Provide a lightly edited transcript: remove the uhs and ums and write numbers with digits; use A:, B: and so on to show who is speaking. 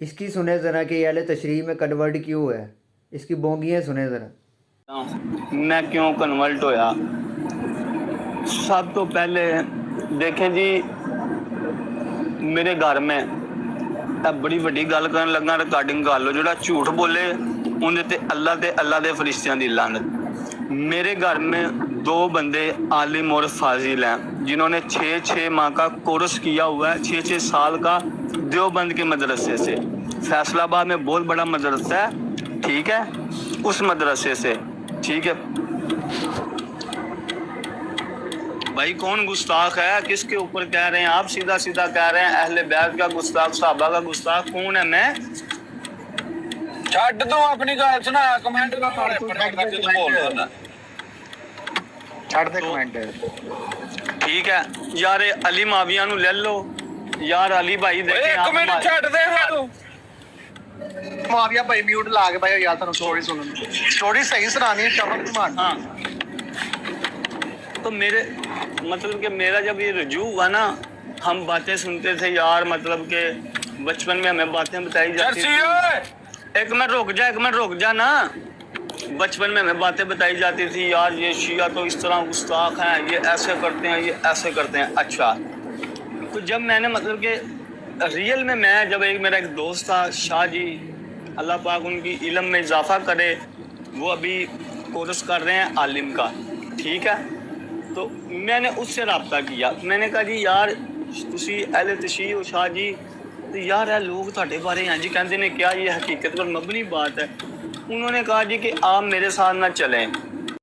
A: इसकी सुने ज़रा कि ये तशरीह में कन्वर्ट क्यों है, इसकी बोंगियाँ सुने ज़रा।
B: मैं क्यों कन्वर्ट होया। सब तो पहले देखें जी, मेरे घर में बड़ी वड्डी गल करन लगा, रिकॉर्डिंग कर लो, जो झूठ बोले उन्हें ते अल्लाह दे फरिश्तियां दी लानत। मेरे घर में 2 बंदे आलिम और फाजिल हैं जिन्होंने 6-6 माह का कोर्स किया हुआ है, 6-6 साल का, देवबंद के मदरसे से। फैसलाबाद में बहुत बड़ा मदरसा है, ठीक है, उस मदरसे से, ठीक है भाई। कौन गुस्ताख है, किसके ऊपर कह रहे हैं आप? सीधा सीधा कह रहे हैं अहले बैत का गुस्ताख, सहाबा का गुस्ताख। कौन है मैं?
C: छੱਡ दो अपनी गल सुना, कमेंट का बोल दो,
B: छੱਡ दे कमेंट। ठीक है यार, अली माविया नु ले लो यार। अली भाई देखे
C: एक मिनट छੱਡ दे हां।
D: माविया भाई म्यूट ला के भाई यार, थानू स्टोरी सुनन, स्टोरी सही सुनानी है, चमक मान।
B: हाँ, तो मेरे मतलब कि मेरा जब ये रुजू हुआ ना, हम बातें सुनते थे यार, मतलब के बचपन में हमें बातें बताई जाती थी। एक मिनट रुक जा ना। बचपन में हमें बातें बताई जाती थी यार, ये शिया तो इस तरह गुस्ताख हैं, ये ऐसे करते हैं, ये ऐसे करते हैं। अच्छा, तो जब मैंने मतलब कि रियल में मैं जब मेरा एक दोस्त था शाह जी, अल्लाह पाक उनकी इल्म में इजाफा करे, वो अभी कोर्स कर रहे हैं आलिम का, ठीक है। तो मैंने उससे रब्ता किया, मैंने कहा जी यार तुसी अहले तशरीह हो शाह जी, तो यार ये लोग ਤੁਹਾਡੇ बारे हैं जी कहते हैं क्या ये हकीकत पर मबनी बात है। उन्होंने कहा जी कि आप मेरे साथ ना चलें,